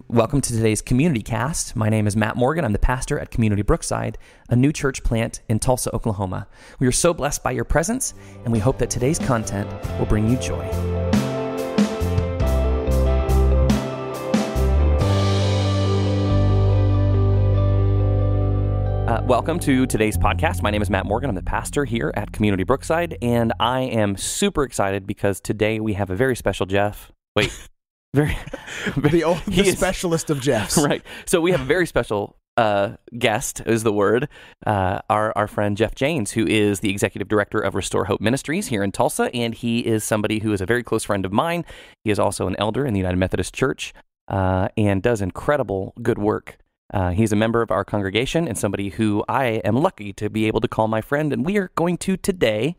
Welcome to today's Community Cast. My name is Matt Morgan. I'm the pastor at Community Brookside, a new church plant in Tulsa, Oklahoma. We are so blessed by your presence, and we hope that today's content will bring you joy. Welcome to today's podcast. My name is Matt Morgan. I'm the pastor here at Community Brookside, and I am super excited because today we have a very special Jeff. The specialist of Jeffs. Right. So we have a very special guest, is the word, our friend Jeff Jaynes, who is the executive director of Restore Hope Ministries here in Tulsa, and he is somebody who is a very close friend of mine. He is also an elder in the United Methodist Church and does incredible good work. He's a member of our congregation and somebody who I am lucky to be able to call my friend, and we are going to today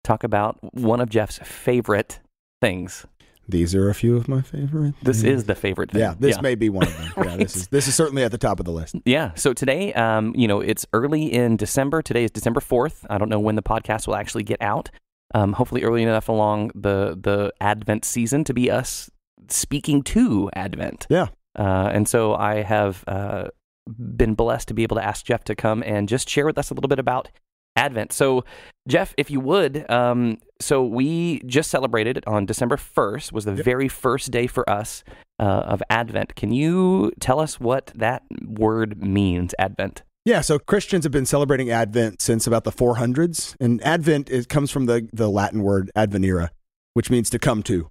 talk about one of Jeff's favorite things. These are a few of my favorite. This is the favorite thing. Yeah, this may be one of them. Right. Yeah, this is certainly at the top of the list. Yeah. So today, it's early in December. Today is December 4th. I don't know when the podcast will actually get out. Hopefully early enough along the Advent season to be us speaking to Advent. Yeah. And so I have been blessed to be able to ask Jeff to come and just share with us a little bit about Advent. So, Jeff, if you would, so we just celebrated on December 1st, was the very first day for us of Advent. Can you tell us what that word means, Advent? Yeah, so Christians have been celebrating Advent since about the 400s, and Advent comes from the Latin word advenire, which means to come to.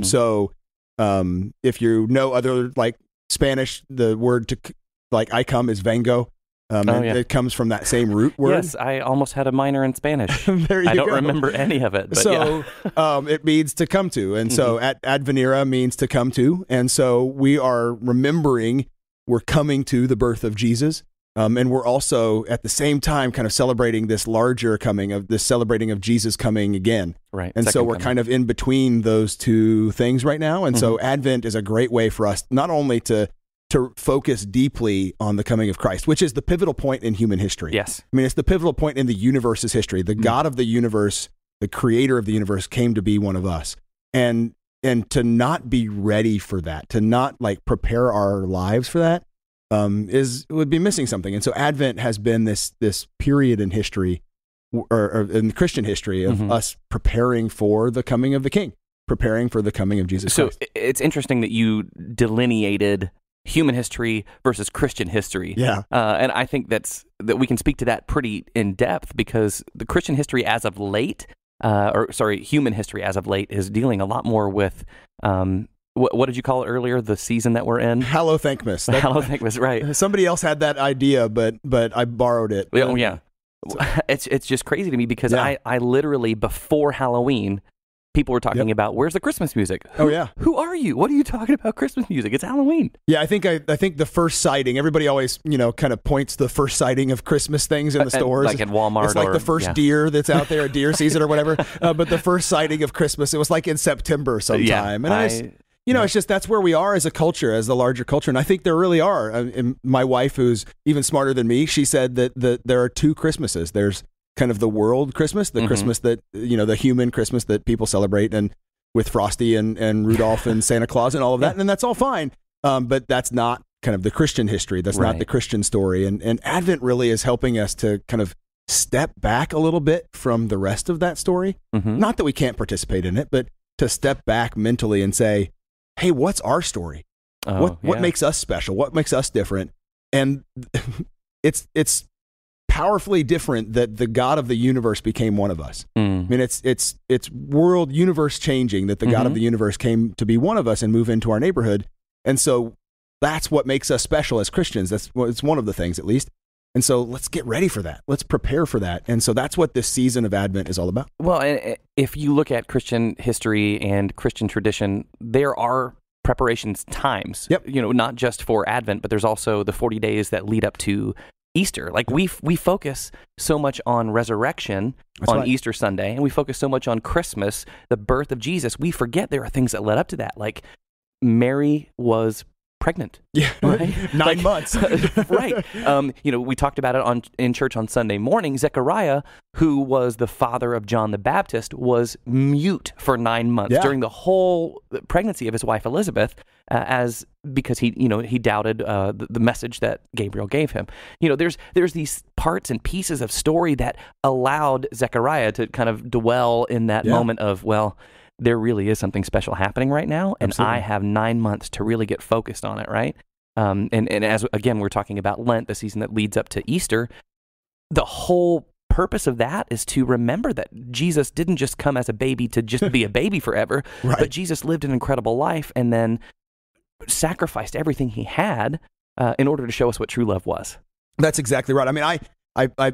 So if you know other, like Spanish, the word to, like I come is vengo. It comes from that same root word. Yes, I almost had a minor in Spanish. There you I don't go. remember any of it. But so it means to come to. And so advenire means to come to. And so we are remembering we're coming to the birth of Jesus. And we're also at the same time kind of celebrating this larger celebrating of Jesus coming again. Right. And so we're kind of in between those two things right now. And so Advent is a great way for us not only to focus deeply on the coming of Christ, which is the pivotal point in human history. Yes. I mean, it's the pivotal point in the universe's history. The God of the universe, the creator of the universe, came to be one of us. And to not be ready for that, to not like prepare our lives for that, would be missing something. And so Advent has been this period in history, or in Christian history, of us preparing for the coming of the King, preparing for the coming of Jesus Christ. So it's interesting that you delineated human history versus Christian history. Yeah. And I think that we can speak to that pretty in depth because the Christian history as of late, human history as of late is dealing a lot more with, what did you call it earlier, the season that we're in? Hallowthankmas. Hallowthankmas, right. Somebody else had that idea, but I borrowed it. Oh, yeah. It's just crazy to me because I literally, before Halloween, people were talking about, where's the Christmas music? Who are you? What are you talking about Christmas music? It's Halloween. Yeah, I think the first sighting, everybody always, kind of points to the first sighting of Christmas things in the stores. Like at Walmart. It's like the first deer that's out there at deer season or whatever. But the first sighting of Christmas, it was like in September sometime. And it's just, that's where we are as a culture, as the larger culture. And I think there really are. And my wife, who's even smarter than me, she said that there are two Christmases. There's kind of the world Christmas, the Christmas that, the human Christmas that people celebrate, and with Frosty and Rudolph and Santa Claus and all of that. And that's all fine. But that's not kind of the Christian history. That's not the Christian story. And Advent really is helping us to kind of step back a little bit from the rest of that story. Not that we can't participate in it, but to step back mentally and say, hey, what's our story? What makes us special? What makes us different? And it's powerfully different that the God of the universe became one of us. I mean, it's world universe changing that the God of the universe came to be one of us and move into our neighborhood. And so that's what makes us special as Christians. It's one of the things, at least. And so let's get ready for that. Let's prepare for that. And so that's what this season of Advent is all about. Well, if you look at Christian history and Christian tradition, there are preparations times, not just for Advent, but there's also the 40 days that lead up to Easter. Like we focus so much on resurrection on Easter Sunday, and we focus so much on Christmas, the birth of Jesus. We forget there are things that led up to that. Like Mary was pregnant. Yeah, right? 9 months. Right. We talked about it in church on Sunday morning. Zechariah, who was the father of John the Baptist, was mute for 9 months during the whole pregnancy of his wife Elizabeth, because he doubted the message that Gabriel gave him. There's these parts and pieces of story that allowed Zechariah to kind of dwell in that moment of, well, there really is something special happening right now, and I have 9 months to really get focused on it, right? And as, again, we're talking about Lent, the season that leads up to Easter, the whole purpose of that is to remember that Jesus didn't just come as a baby to just be a baby forever, but Jesus lived an incredible life and then sacrificed everything he had in order to show us what true love was. That's exactly right. I mean, I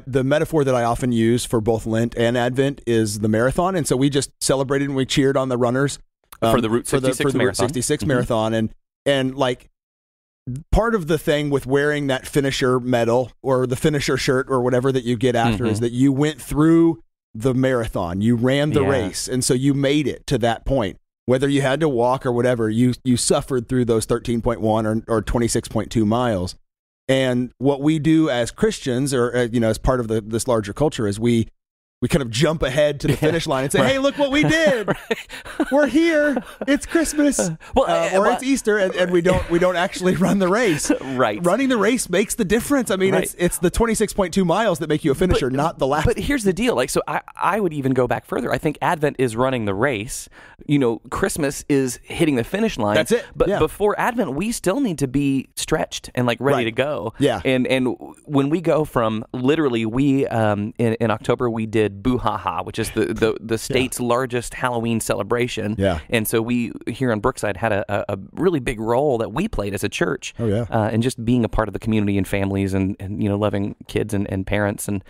the metaphor that I often use for both Lent and Advent is the marathon, and so we just celebrated and we cheered on the runners for the Route 66 marathon. Route 66 marathon, and like part of the thing with wearing that finisher medal or the finisher shirt or whatever that you get after is that you went through the marathon, you ran the race, and so you made it to that point. Whether you had to walk or whatever, you suffered through those 13.1 or 26.2 miles. And what we do as Christians, or as part of this larger culture, is we kind of jump ahead to the finish line and say, "Hey, look what we did! We're here. It's Christmas, or it's Easter," and we don't actually run the race. Right, running the race makes the difference. I mean, it's the 26.2 miles that make you a finisher, not the last. But here's the deal: I would even go back further. I think Advent is running the race. Christmas is hitting the finish line. That's it. But before Advent, we still need to be stretched and ready to go. Yeah. And when we go from literally, we in October we did Boo Ha Ha, which is the state's largest Halloween celebration. Yeah. And so we here in Brookside had a really big role that we played as a church. Oh yeah. And just being a part of the community and families and loving kids and parents and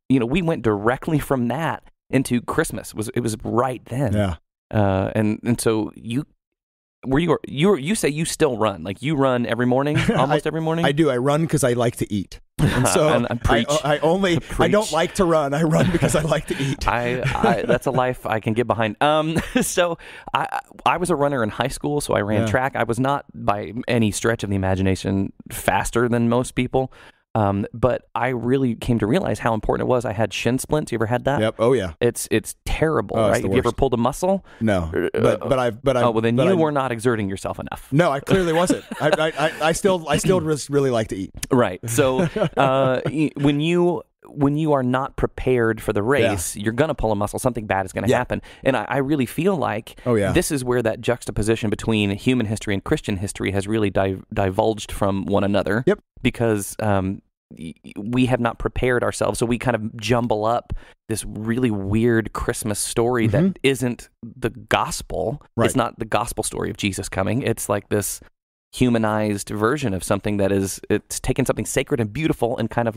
we went directly from that into Christmas. It was right then. Yeah. And so you say you still run, you run every morning, almost every morning? I do. I run because I like to eat. And so I don't like to run. I run because I like to eat. That's a life I can get behind. So I was a runner in high school, so I ran track. I was not by any stretch of the imagination faster than most people. But I really came to realize how important it was. I had shin splints. You ever had that? Yep. Oh yeah. It's terrible, right? Have you ever pulled a muscle? No. But well, then you were not exerting yourself enough. No, I clearly wasn't. I still really like to eat. Right. So when you are not prepared for the race, you're going to pull a muscle. Something bad is going to happen. And I really feel like this is where that juxtaposition between human history and Christian history has really divulged from one another. Yep. Because we have not prepared ourselves. So we kind of jumble up this really weird Christmas story that isn't the gospel. Right. It's not the gospel story of Jesus coming. It's like this humanized version of something that it's taken something sacred and beautiful and kind of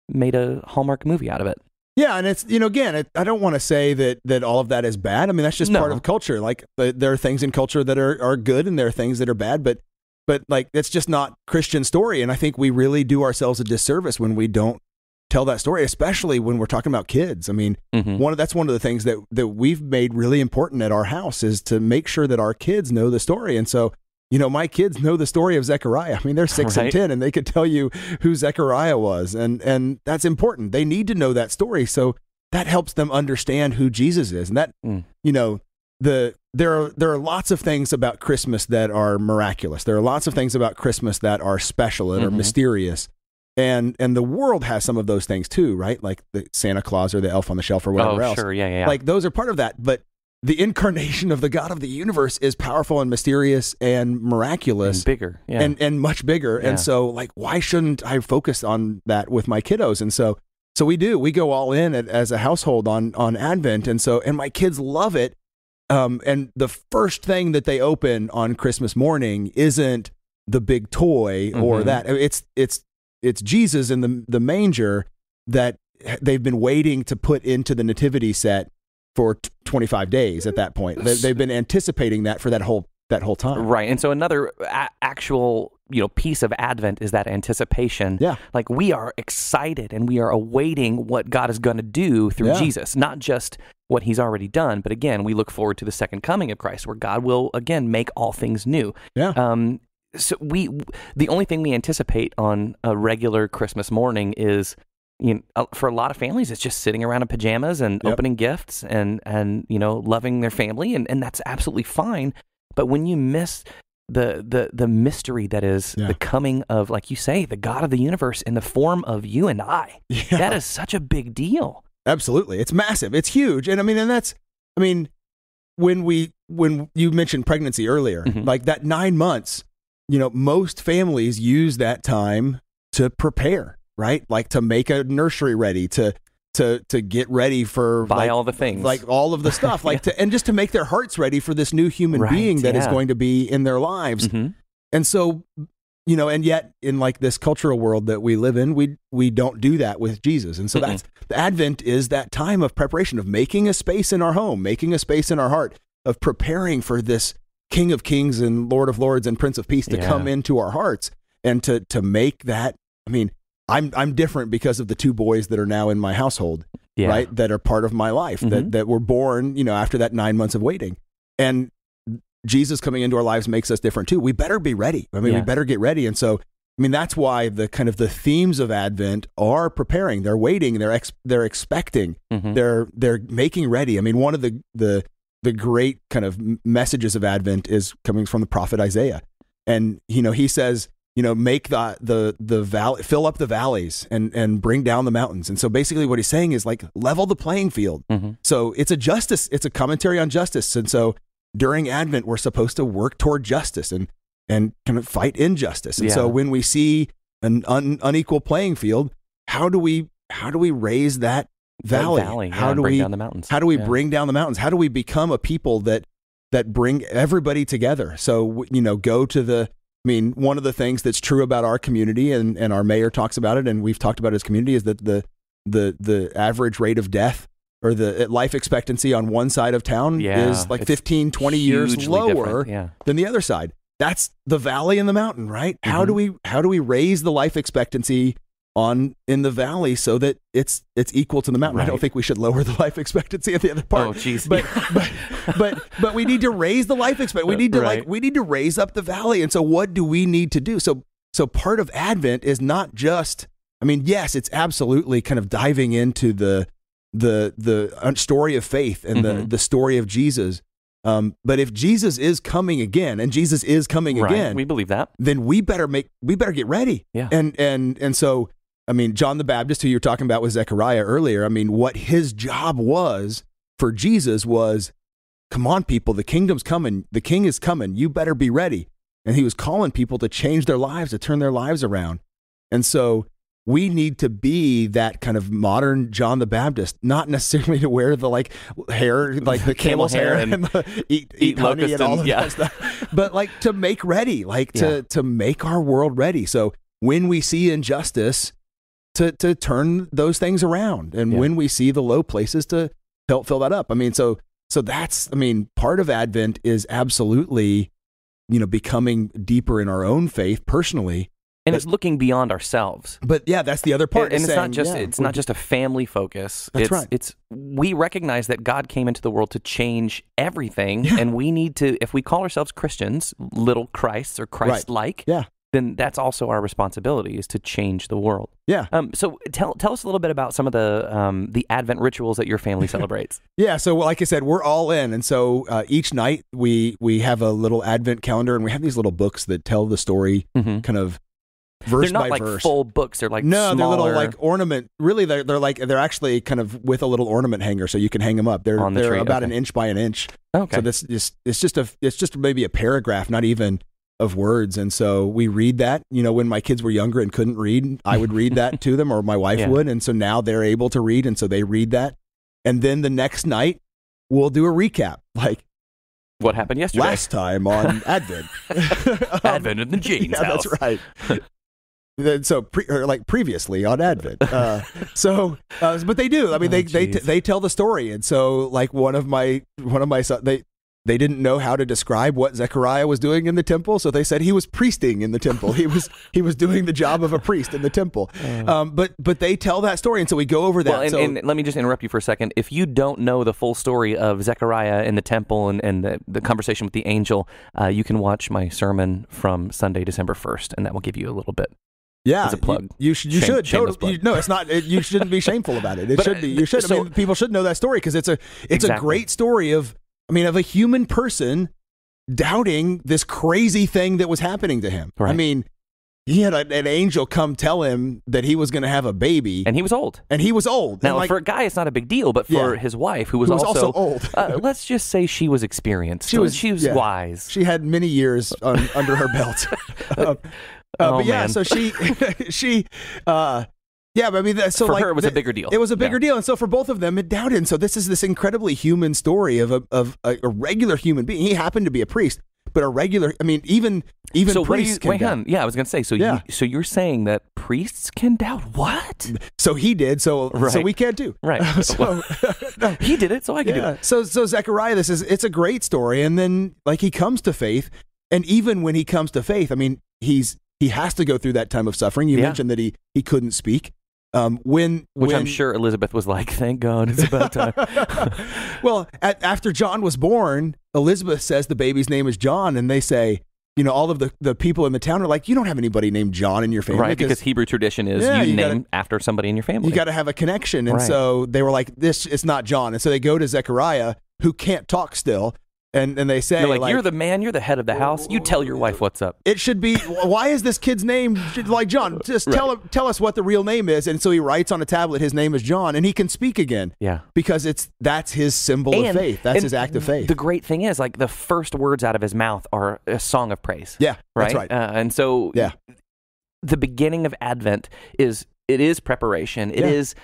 made a Hallmark movie out of it. Yeah, and it's, again, I don't want to say that all of that is bad. I mean, that's just part of culture. There are things in culture that are good and there are things that are bad, but it's just not Christian story. And I think we really do ourselves a disservice when we don't tell that story, especially when we're talking about kids. I mean, that's one of the things that we've made really important at our house is to make sure that our kids know the story. And so, my kids know the story of Zechariah. I mean, they're 6 and 10 and they could tell you who Zechariah was. And that's important. They need to know that story. So that helps them understand who Jesus is. And that, there are lots of things about Christmas that are miraculous. There are lots of things about Christmas that are special and are mysterious. And the world has some of those things too, right? Like the Santa Claus or the Elf on the Shelf or whatever else. Sure, yeah. Those are part of that. But the incarnation of the God of the universe is powerful and mysterious and miraculous. And bigger, and much bigger. Yeah. And so, why shouldn't I focus on that with my kiddos? And so we do. We go all in as a household on Advent. And my kids love it. And the first thing that they open on Christmas morning isn't the big toy or that. It's Jesus in the manger that they've been waiting to put into the nativity set for 25 days at that point. They've been anticipating that for that whole time. Right. And so another actual piece of Advent is that anticipation. Yeah. We are excited and we are awaiting what God is going to do through Jesus, not just what he's already done, but again, we look forward to the second coming of Christ where God will again make all things new. Yeah. so the only thing we anticipate on a regular Christmas morning is, for a lot of families, it's just sitting around in pajamas and opening gifts and loving their family, and that's absolutely fine. But when you miss the mystery that is the coming of, like you say, the God of the universe in the form of you and I, that is such a big deal. Absolutely, it's massive, it's huge, and when you mentioned pregnancy earlier, like that 9 months, most families use that time to prepare, right? Like to make a nursery ready, to get ready for buy all the things, like all of the stuff, like and just to make their hearts ready for this new human being that is going to be in their lives. And so, and yet in like this cultural world that we live in, we don't do that with Jesus. And so that's the Advent is that time of preparation, of making a space in our home, making a space in our heart, of preparing for this King of Kings and Lord of Lords and Prince of Peace to come into our hearts and to make that. I'm different because of the 2 boys that are now in my household, right? That are part of my life, that were born, after that 9 months of waiting. And Jesus coming into our lives makes us different too. We better be ready. We better get ready. And so, that's why the kind of the themes of Advent are preparing. They're waiting. They're expecting. They're making ready. One of the great kind of messages of Advent is coming from the prophet Isaiah, and he says, make the valley, fill up the valleys and bring down the mountains. And so basically what he's saying is like level the playing field. So it's a commentary on justice. And so during Advent, we're supposed to work toward justice and kind of fight injustice. And so when we see an unequal playing field, how do we raise that valley? How do we bring down the mountains? How do we bring down the mountains? How do we become a people that bring everybody together? So, go to one of the things that's true about our community, and our mayor talks about it, and we've talked about it as community, is that the average rate of death or the life expectancy on one side of town is like 15, 20 years lower than the other side. That's the valley and the mountain, right? How do we raise the life expectancy in the valley so that it's equal to the mountain? Right. I don't think we should lower the life expectancy at the other part. Oh, geez. But we need to raise the life expectancy. We need to raise up the valley. And so what do we need to do? So part of Advent is not just, yes, it's absolutely kind of diving into the story of faith and the story of Jesus. But if Jesus is coming again, and Jesus is coming again, we believe that, then we better get ready. Yeah. And so, John the Baptist, who you were talking about with Zechariah earlier, what his job was for Jesus was, come on, people, the kingdom's coming. The king is coming. You better be ready. And he was calling people to change their lives, to turn their lives around. And so we need to be that kind of modern John the Baptist, not necessarily to wear the hair, like the camel's hair and eat honey and all of that stuff, but to make ready, to make our world ready. So when we see injustice, to turn those things around, and when we see the low places, to help fill that up. So that's, part of Advent is absolutely, becoming deeper in our own faith personally. And it's looking beyond ourselves. But that's the other part. And it's not just a family focus. That's right. We recognize that God came into the world to change everything, and we need to, if we call ourselves Christians, little Christs or Christ-like, then that's also our responsibility, is to change the world. Yeah. So tell us a little bit about some of the Advent rituals that your family celebrates. Yeah. So like I said, we're all in, and so each night we have a little Advent calendar, and we have these little books that tell the story, kind of verse they're not by like verse. Full books. They're like no, smaller. they're little ornament. Really, they're actually kind of with a little ornament hanger, so you can hang them up. They're about an inch by an inch. Okay. So it's just maybe a paragraph, not even of words. And so we read that. When my kids were younger and couldn't read, I would read that to them, or my wife would. And so now they're able to read, and so they read that. And then the next night we'll do a recap, like what happened yesterday, last time on Advent. Advent in the Jaynes house. That's right. So previously on Advent. But they do. They tell the story. And so one of my sons, they didn't know how to describe what Zechariah was doing in the temple, so they said he was priesting in the temple. He was doing the job of a priest in the temple. But they tell that story, and so we go over that. Well, and let me just interrupt you for a second. If you don't know the full story of Zechariah in the temple and the conversation with the angel, you can watch my sermon from Sunday, December 1st, and that will give you a little bit. Yeah, as a plug. You should. Totally. No, it's not. You shouldn't be shameful about it. It should be. You should. I mean, people should know that story because it's a great story of a human person doubting this crazy thing that was happening to him. Right. I mean, he had an angel come tell him that he was going to have a baby. And he was old. Now, for a guy, it's not a big deal, but for his wife, who was also old. Let's just say she was experienced. She was wise. She had many years under her belt. But yeah, man. so she but I mean, so for like, her, it was a bigger deal. It was a bigger deal, and so for both of them, it doubted. And so this is this incredibly human story of a regular human being. He happened to be a priest, but a regular. I mean, even so priests can doubt. Yeah, I was going to say. So so you're saying that priests can doubt what? So he did. So we can't do. Right. No. He did it, so I can do it. So Zechariah, it's a great story, and then like he comes to faith, and even when he comes to faith, I mean, he has to go through that time of suffering. You mentioned that he couldn't speak. Which I'm sure Elizabeth was like, thank God, it's about time. Well, after John was born, Elizabeth says the baby's name is John, and they say, all of the people in the town are like, you don't have anybody named John in your family. Right, because Hebrew tradition is you name after somebody in your family. You got to have a connection. And so they were like, it's not John. And so they go to Zechariah, who can't talk still, and they say, like, you're the man, you're the head of the house, you tell your wife what's up. It should be, why is this kid's name like John? Just tell us what the real name is. And so he writes on a tablet, his name is John, and he can speak again. Yeah. Because that's his symbol of faith. That's his act of faith. The great thing is, like, the first words out of his mouth are a song of praise. Yeah, right? That's right. And so the beginning of Advent is preparation. It is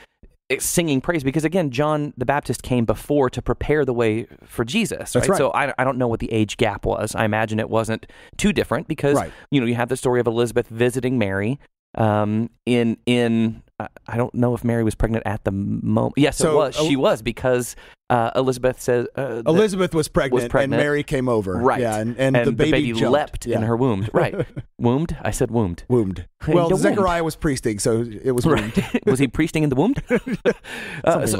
singing praise, because again, John the Baptist came before to prepare the way for Jesus. That's right. So I don't know what the age gap was. I imagine it wasn't too different because you have the story of Elizabeth visiting Mary. I don't know if Mary was pregnant at the moment. Yes, it was. She was, because Elizabeth says Elizabeth was pregnant and Mary came over. Right. Yeah, and the baby leapt in her womb. Right. Wombed? I said wombed. Wombed. Well, Zechariah was priesting, so it was wombed. Was he priesting in the womb?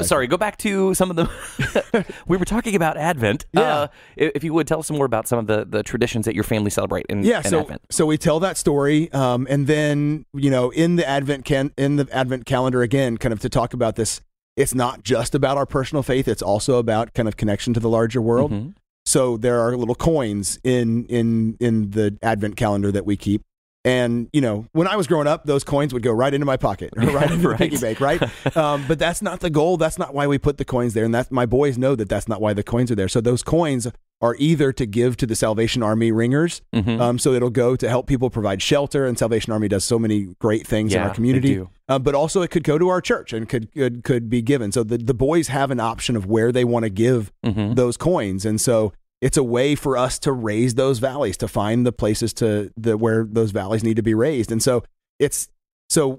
Sorry, go back to some of the... We were talking about Advent. Yeah. If you would, tell us some more about some of the traditions that your family celebrate in Advent. So we tell that story, and then, in the Advent calendar, again, kind of to talk about this, it's not just about our personal faith, it's also about kind of connection to the larger world. Mm-hmm. So there are little coins in the Advent calendar that we keep. And, when I was growing up, those coins would go right into my pocket, or right into the piggy bank, right? But that's not the goal. That's not why we put the coins there. And my boys know that's not why the coins are there. So those coins are either to give to the Salvation Army ringers, so it'll go to help people provide shelter, and Salvation Army does so many great things in our community. But also it could go to our church and could be given. So the boys have an option of where they want to give those coins, and so it's a way for us to raise those valleys, to find the places where those valleys need to be raised. And so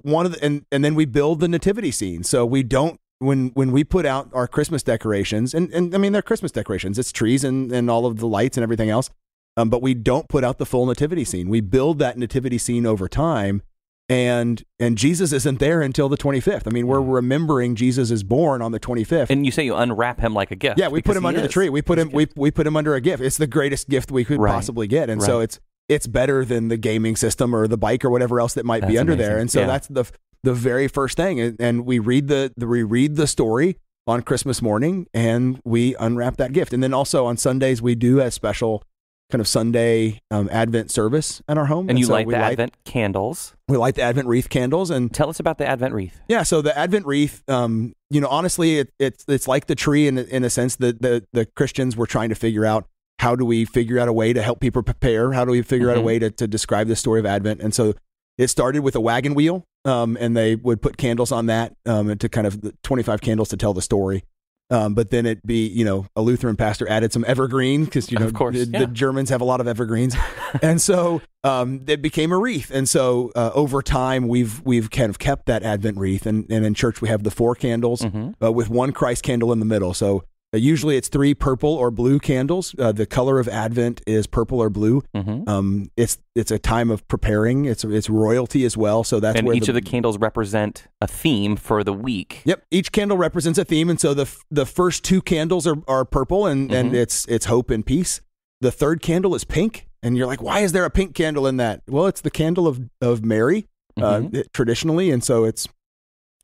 one of the and then we build the nativity scene. So we don't. When we put out our Christmas decorations, and I mean, they're Christmas decorations, it's trees and all of the lights and everything else, but we don't put out the full nativity scene. We build that nativity scene over time, and Jesus isn't there until the 25th. I mean, we're remembering Jesus is born on the 25th. And you say you unwrap him like a gift. Yeah, we put him under the tree. We put him under a gift. It's the greatest gift we could possibly get, and so it's better than the gaming system or the bike or whatever else that might be under there. And so that's the very first thing, and we read the story on Christmas morning, and we unwrap that gift. And then also on Sundays we do a special kind of Sunday Advent service at our home. And you light the Advent candles. We light the Advent wreath candles. And tell us about the Advent wreath. Yeah, so the Advent wreath, honestly, it's like the tree in a sense that the Christians were trying to figure out, how do we figure out a way to help people prepare? How do we figure out a way to describe the story of Advent? And so it started with a wagon wheel. And they would put candles on that to kind of 25 candles to tell the story. But then it'd be, a Lutheran pastor added some evergreen because, of course, the Germans have a lot of evergreens. And so it became a wreath. And so over time, we've kind of kept that Advent wreath. And in church, we have the 4 candles with one Christ candle in the middle. So Usually it's 3 purple or blue candles. The color of Advent is purple or blue. It's a time of preparing. It's royalty as well. So that's where each of the candles represent a theme for the week. Yep, each candle represents a theme, and so the first 2 candles are purple, and it's hope and peace. The third candle is pink, and you're like, why is there a pink candle in that? Well, it's the candle of Mary traditionally, and so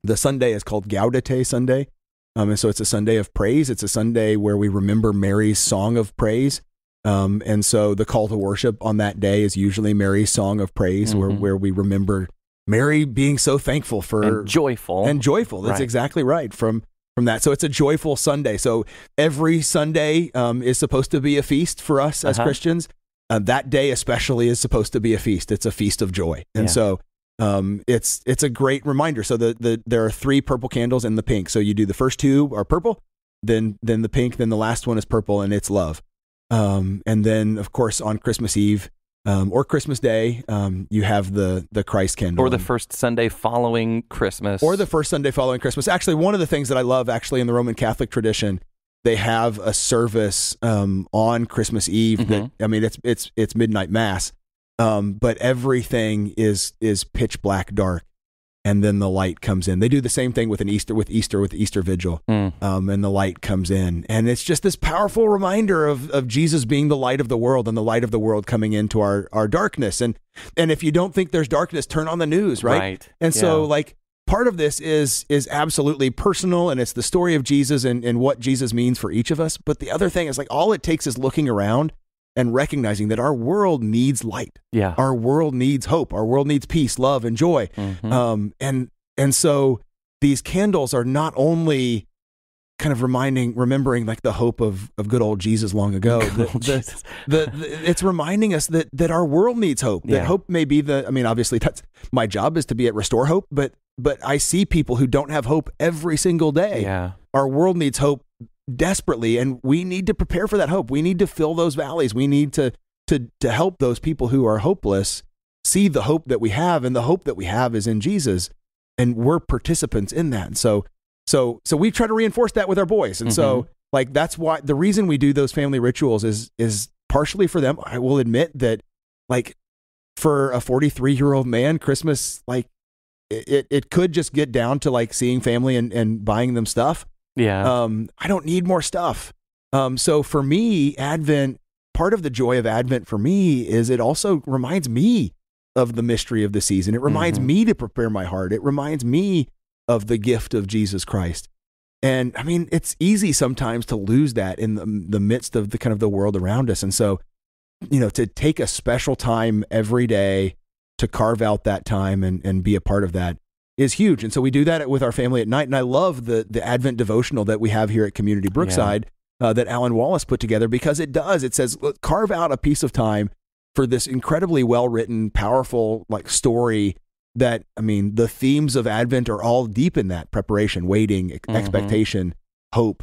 the Sunday is called Gaudete Sunday. And so it's a Sunday of praise. It's a Sunday where we remember Mary's song of praise. And so the call to worship on that day is usually Mary's song of praise, where we remember Mary being so thankful for and joyful. That's exactly right. From that. So it's a joyful Sunday. So every Sunday is supposed to be a feast for us as Christians. That day especially is supposed to be a feast. It's a feast of joy. And so it's a great reminder. So there are 3 purple candles and the pink. So you do the first 2 are purple, then the pink, then the last one is purple, and it's love. And then of course on Christmas Eve or Christmas Day, you have the Christ candle, or the first Sunday following Christmas, Actually, one of the things that I love in the Roman Catholic tradition, they have a service on Christmas Eve. That, I mean, it's midnight mass. But everything is pitch black dark, and then the light comes in. They do the same thing with Easter Vigil, and the light comes in, and it's just this powerful reminder of Jesus being the light of the world, and the light of the world coming into our darkness. And if you don't think there's darkness, turn on the news, right? And so part of this is absolutely personal, and it's the story of Jesus and what Jesus means for each of us. But the other thing is, all it takes is looking around and recognizing that our world needs light. Yeah. Our world needs hope. Our world needs peace, love, and joy. And so these candles are not only kind of remembering the hope of good old Jesus long ago. It's reminding us that our world needs hope. That hope may be obviously that's my job is to be at Restore Hope, but I see people who don't have hope every single day. Yeah. Our world needs hope desperately, and we need to prepare for that hope. We need to fill those valleys. We need to help those people who are hopeless see the hope that we have, and the hope that we have is in Jesus, and we're participants in that. And so we try to reinforce that with our boys, and so that's why the reason we do those family rituals is partially for them. I will admit that for a 43-year-old man, Christmas it could just get down to seeing family and buying them stuff. Yeah. I don't need more stuff. So for me, Advent, part of the joy of Advent for me is it also reminds me of the mystery of the season. It reminds me to prepare my heart. It reminds me of the gift of Jesus Christ. And it's easy sometimes to lose that in the midst of the kind of the world around us. And so, to take a special time every day to carve out that time and be a part of that is huge. And so we do that with our family at night. And I love the Advent devotional that we have here at Community Brookside that Alan Wallace put together, because it says, carve out a piece of time for this incredibly well-written, powerful story that, the themes of Advent are all deep in that: preparation, waiting, expectation, hope.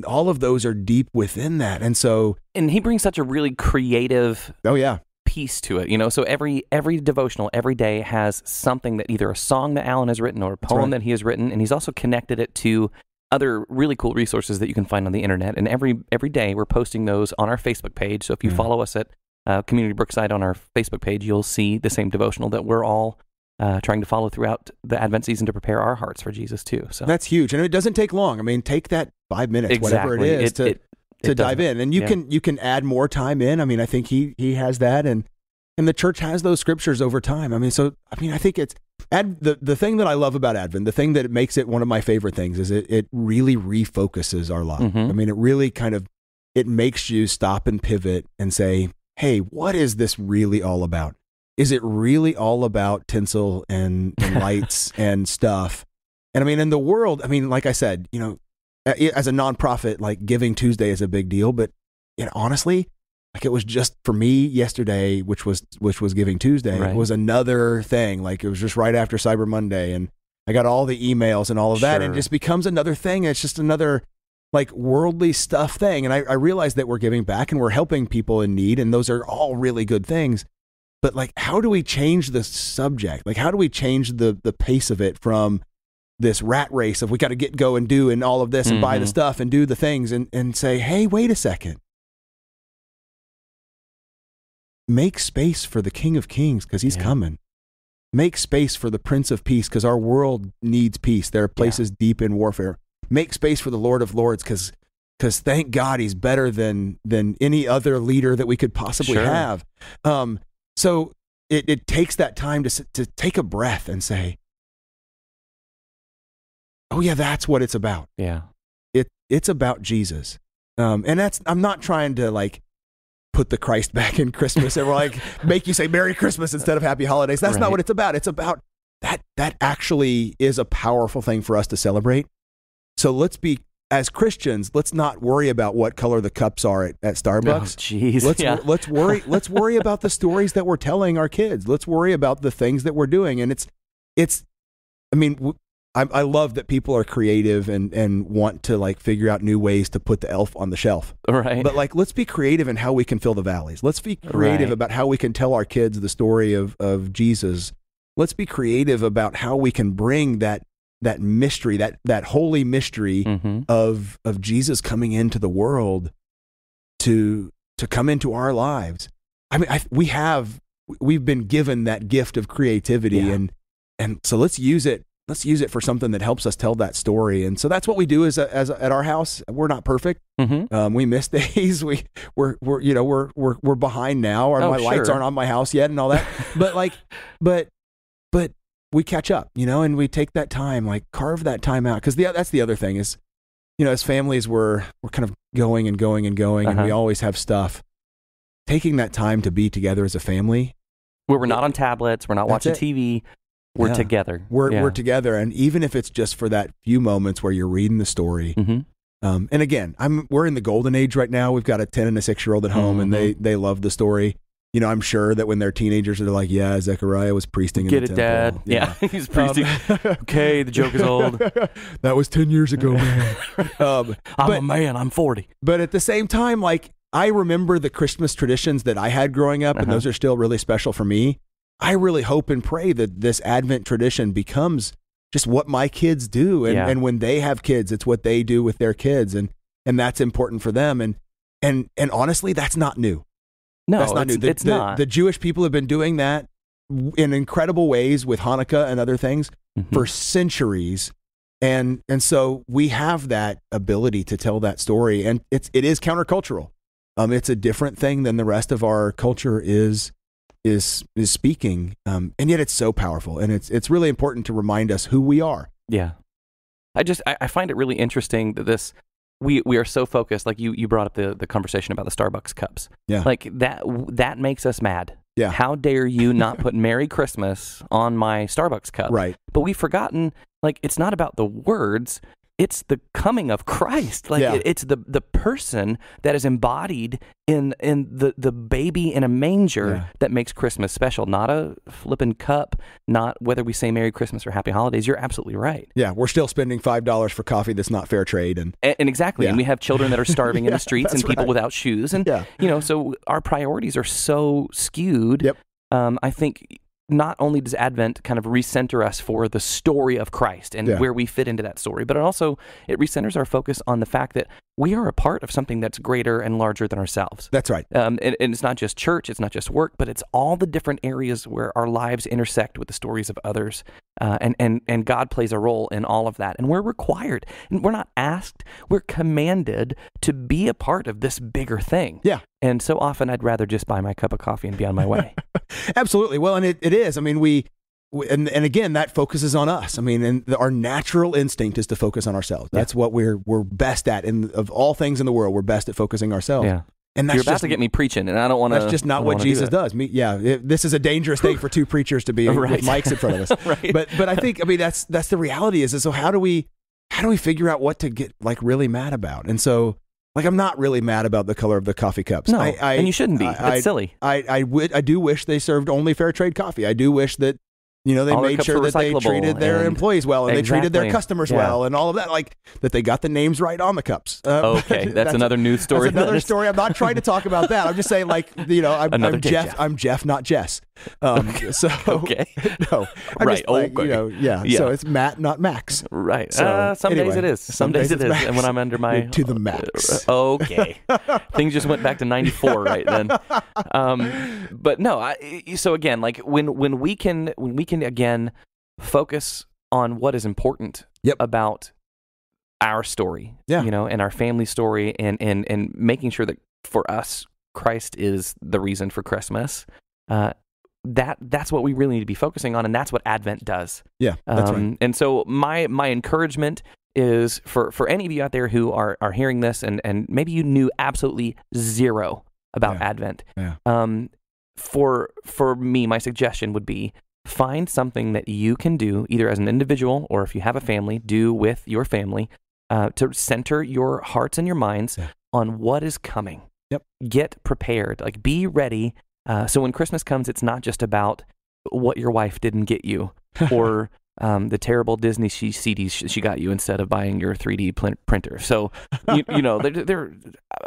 All of those are deep within that. And he brings such a really creative piece to it, so every devotional every day has something, that either a song that Alan has written or a poem that he has written, and he's also connected it to other really cool resources that you can find on the internet. And every day we're posting those on our Facebook page. So if you follow us at Community Brookside on our Facebook page, you'll see the same devotional that we're all trying to follow throughout the Advent season to prepare our hearts for Jesus too. So that's huge, and it doesn't take long. Take that 5 minutes, whatever it is, to dive in, and you can add more time in. I think he has that, and the church has those scriptures over time. I think it's the thing that I love about Advent, the thing that makes it one of my favorite things, is it really refocuses our life. It really it makes you stop and pivot and say, hey, what is this really all about? Is it really all about tinsel and lights and stuff? And in the world, like I said, as a nonprofit, Giving Tuesday is a big deal, but honestly, it was just for me yesterday, which was Giving Tuesday. Right. It was another thing. It was just right after Cyber Monday, and I got all the emails and all of that, and it just becomes another thing. It's just another worldly stuff thing. And I realized that we're giving back and we're helping people in need, and those are all really good things. But how do we change the subject? How do we change the pace of it from this rat race of we got to go and do and all of this and buy the stuff and do the things and say, hey, wait a second. Make space for the King of Kings because he's coming. Make space for the Prince of Peace because our world needs peace. There are places deep in warfare. Make space for the Lord of Lords because thank God he's better than any other leader that we could possibly have. So it takes that time to take a breath and say, oh yeah, that's what it's about. Yeah. It's about Jesus. And I'm not trying to like put the Christ back in Christmas and we're like make you say Merry Christmas instead of Happy Holidays. That's not what it's about. It's about that actually is a powerful thing for us to celebrate. So as Christians, let's not worry about what color the cups are at Starbucks. Oh, jeez. Let's worry about the stories that we're telling our kids. Let's worry about the things that we're doing. And I love that people are creative and want to like figure out new ways to put the elf on the shelf. Right. But like, let's be creative in how we can fill the valleys. Let's be creative about how we can tell our kids the story of Jesus. Let's be creative about how we can bring that mystery, that holy mystery of Jesus coming into the world to come into our lives. I mean, we've been given that gift of creativity and so let's use it. Let's use it for something that helps us tell that story. And so that's what we do as at our house. We're not perfect. We miss days. We're behind now. My lights aren't on my house yet and all that. but we catch up, and we take that time, like carve that time out. Because that's the other thing is, as families, we're kind of going and going and going, and we always have stuff. Taking that time to be together as a family, where we're not on tablets, we're not watching TV. We're together. We're together, and even if it's just for that few moments where you're reading the story. And again, we're in the golden age right now. We've got a 10 and a 6-year-old at home, and they love the story. I'm sure that when they're teenagers, they're like, "Yeah, Zechariah was priesting in the temple." Dad. Yeah, he's priesting. Okay, the joke is old. That was 10 years ago, man. I'm a man. I'm 40. But at the same time, like I remember the Christmas traditions that I had growing up, and those are still really special for me. I really hope and pray that this Advent tradition becomes just what my kids do. And when they have kids, it's what they do with their kids. And that's important for them. And honestly, that's not new. No, that's not new. It's not. The Jewish people have been doing that in incredible ways with Hanukkah and other things for centuries. And so we have that ability to tell that story. And it is countercultural. It's a different thing than the rest of our culture is speaking, and yet it's so powerful, and it's really important to remind us who we are. Yeah, I find it really interesting that we are so focused. Like you brought up the conversation about the Starbucks cups. Yeah, like that makes us mad. Yeah, how dare you not put Merry Christmas on my Starbucks cup? Right, but we've forgotten. Like it's not about the words. It's the coming of Christ. Like it's the person that is embodied in the baby in a manger that makes Christmas special. Not a flippin' cup, not whether we say Merry Christmas or Happy Holidays. You're absolutely right. Yeah, we're still spending $5 for coffee that's not fair trade. And exactly. And we have children that are starving in the streets and people without shoes. And, so our priorities are so skewed. Yep. I think not only does Advent kind of recenter us for the story of Christ and where we fit into that story, but it recenters our focus on the fact that we are a part of something that's greater and larger than ourselves. That's right. And it's not just church, it's not just work, but it's all the different areas where our lives intersect with the stories of others. And God plays a role in all of that. And we're required, and we're not asked, we're commanded to be a part of this bigger thing. Yeah. And so often I'd rather just buy my cup of coffee and be on my way. Absolutely. Well, and it is. I mean, and again, that focuses on us. I mean, and our natural instinct is to focus on ourselves. That's what we're best at. And of all things in the world, we're best at focusing ourselves. Yeah. And that's You're about to get me preaching, and I don't want to. That's just not what Jesus does. This is a dangerous thing for two preachers to be with mics in front of us. Right. But I think that's the reality is so how do we figure out what to get like really mad about? And so like I'm not really mad about the color of the coffee cups. No, and you shouldn't be. It's silly. I do wish they served only fair trade coffee. I do wish that They all made sure that they treated their employees well, and they treated their customers well, and all of that, like that they got the names right on the cups. Okay, that's another news story. That's another story. I'm not trying to talk about that. I'm just saying, like, I'm Jeff. I'm Jeff, not Jess. So okay, no, right. Okay. So it's Matt, not Max. Right. So, some days it is. Some days it is. Max. And when I'm under my to the max. Okay. Things just went back to 94 right then. But no. So again, like when we can again focus on what is important about our story, and our family story, and making sure that for us Christ is the reason for Christmas. That's what we really need to be focusing on, and that's what Advent does. Yeah, that's right. And so my encouragement is for any of you out there who are hearing this, and maybe you knew absolutely zero about Advent. Yeah. For me, my suggestion would be find something that you can do, either as an individual or if you have a family, do with your family, to center your hearts and your minds on what is coming. Yep. Get prepared. Like, be ready. So when Christmas comes, it's not just about what your wife didn't get you or the terrible Disney CDs she got you instead of buying your 3D printer. So,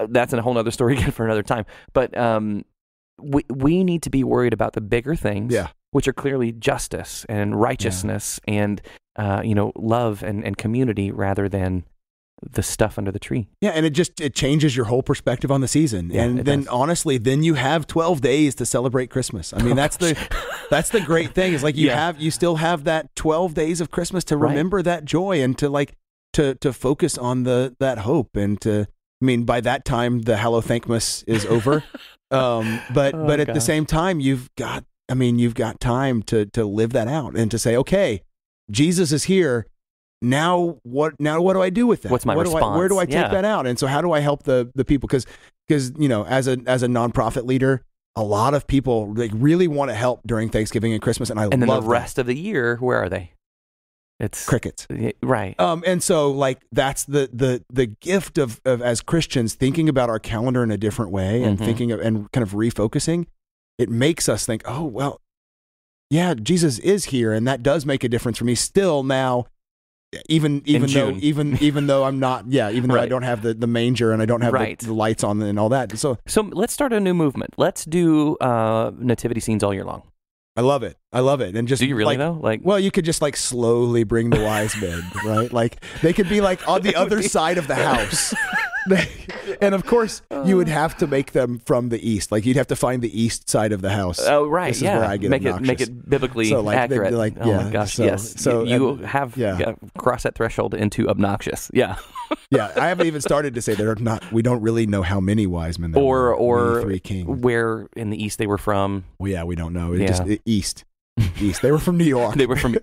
that's a whole other story again for another time. But we need to be worried about the bigger things, which are clearly justice and righteousness and, love and community rather than the stuff under the tree. Yeah, and it changes your whole perspective on the season. Yeah, and then honestly, then you have 12 days to celebrate Christmas. I mean, that's the great thing is like you still have that 12 days of Christmas to remember that joy and to focus on that hope and by that time the Hallow Thankmas is over. But at the same time you've got time to live that out and to say, okay, Jesus is here. Now what do I do with that? What's my response? Where do I take that out? And so how do I help the people? Because as a nonprofit leader, a lot of people really want to help during Thanksgiving and Christmas, and then the rest of the year, where are they? It's crickets, right? And so that's the gift of as Christians thinking about our calendar in a different way and thinking of and kind of refocusing. It makes us think, oh well, yeah, Jesus is here, and that does make a difference for me still now. Even though I'm not, though I don't have the manger and I don't have the lights on and all that. So let's start a new movement. Let's do nativity scenes all year long. I love it. And just, do you really though? Well, you could just slowly bring the wise men, right? Like they could be on the other side of the house. And of course, you would have to make them from the east. You'd have to find the east side of the house. Oh, right. This is where I get obnoxious. Make it biblically accurate. Oh my gosh, yes. So you have crossed that threshold into obnoxious. Yeah. Yeah, I haven't even started to say we don't really know how many wise men there were. Or three kings. Where in the east they were from. Well, yeah, we don't know. Just east. East. They were from New York. They were from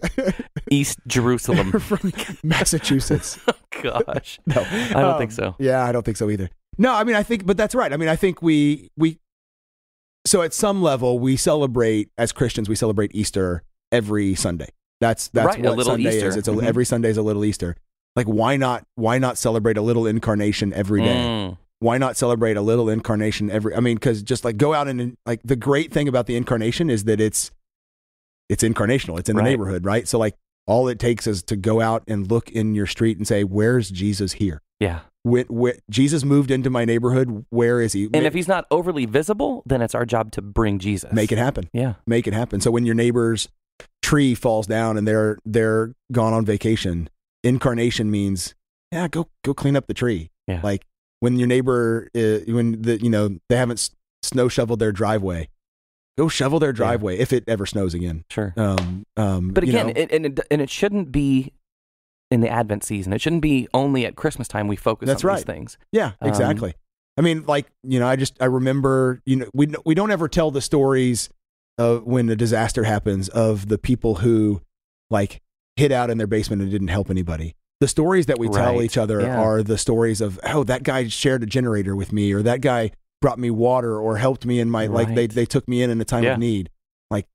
East Jerusalem. They were from Massachusetts. Oh, gosh. No, I don't think so. Yeah, I don't think so either. No, I think, but that's right. I think so at some level, we celebrate, as Christians, we celebrate Easter every Sunday. That's right, what Sunday Easter. is. It's every Sunday is a little Easter. Why not celebrate a little incarnation every day? Why not celebrate a little incarnation because just go out and the great thing about the incarnation is that it's incarnational. It's in the neighborhood, right? So all it takes is to go out and look in your street and say, where's Jesus here? Yeah. Jesus moved into my neighborhood. Where is he? And if he's not overly visible, then it's our job to bring Jesus. Make it happen. Yeah. Make it happen. So when your neighbor's tree falls down and they're gone on vacation, incarnation means, go clean up the tree. Yeah. When your neighbor, they haven't snow shoveled their driveway, go shovel their driveway if it ever snows again. Sure. But again, it shouldn't be in the Advent season. It shouldn't be only at Christmas time we focus on these things. Yeah, exactly. I remember, we don't ever tell the stories of when a disaster happens of the people who hid out in their basement and didn't help anybody. The stories that we tell each other are the stories of, oh, that guy shared a generator with me, or that guy brought me water or helped me in my, they took me in a time of need.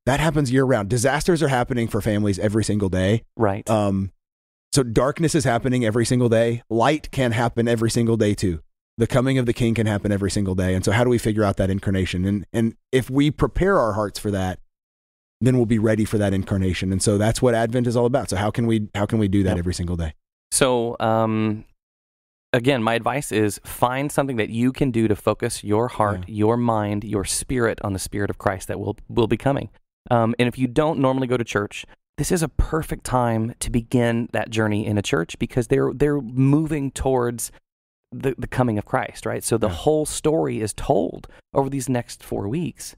That happens year round. Disasters are happening for families every single day. Right. So darkness is happening every single day. Light can happen every single day too. The coming of the King can happen every single day. And so how do we figure out that incarnation? And if we prepare our hearts for that, then we'll be ready for that incarnation. And so that's what Advent is all about. So how can we do that every single day? So, again, my advice is find something that you can do to focus your heart, your mind, your spirit on the Spirit of Christ that will be coming. And if you don't normally go to church, this is a perfect time to begin that journey in a church, because they're moving towards the coming of Christ, right? So the whole story is told over these next 4 weeks.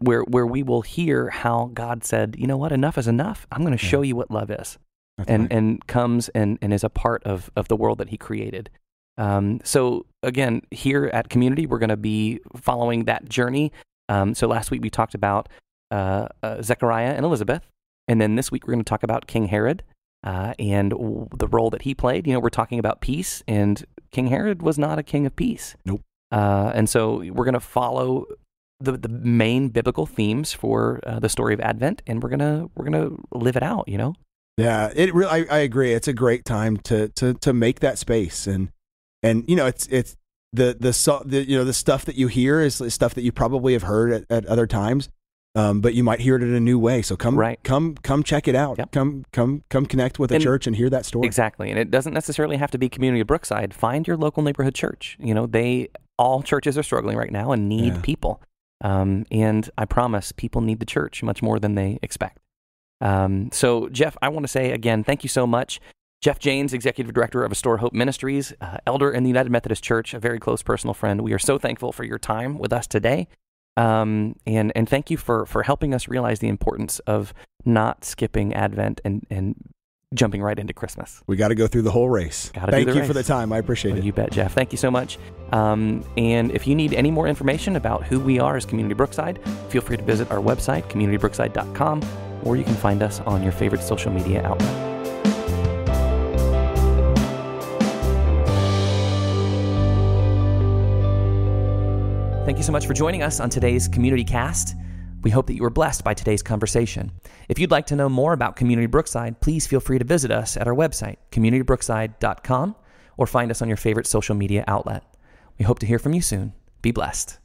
Where we will hear how God said, you know what, enough is enough. I'm going to show you what love is, and comes and is a part of the world that he created. So again, here at Community, we're going to be following that journey. So last week we talked about Zechariah and Elizabeth, and then this week we're going to talk about King Herod and the role that he played. We're talking about peace, and King Herod was not a king of peace. Nope. And so we're going to follow the main biblical themes for the story of Advent, and we're gonna live it out. Yeah, it really. I agree. It's a great time to make that space, and it's the stuff that you hear is stuff that you probably have heard at other times, but you might hear it in a new way. So come check it out. Yep. Come connect with a church and hear that story. Exactly, and it doesn't necessarily have to be Community of Brookside. Find your local neighborhood church. All churches are struggling right now and need people. And I promise people need the church much more than they expect. So Jeff, I want to say again, thank you so much. Jeff Jaynes, Executive Director of Restore Hope Ministries, elder in the United Methodist Church, a very close personal friend. We are so thankful for your time with us today. And thank you for helping us realize the importance of not skipping Advent and jumping right into Christmas. We got to go through the whole race. Thank you for the time. I appreciate it. You bet, Jeff. Thank you so much. And if you need any more information about who we are as Community Brookside, feel free to visit our website, communitybrookside.com, or you can find us on your favorite social media outlet. Thank you so much for joining us on today's Community Cast. We hope that you were blessed by today's conversation. If you'd like to know more about Community Brookside, please feel free to visit us at our website, communitybrookside.com, or find us on your favorite social media outlet. We hope to hear from you soon. Be blessed.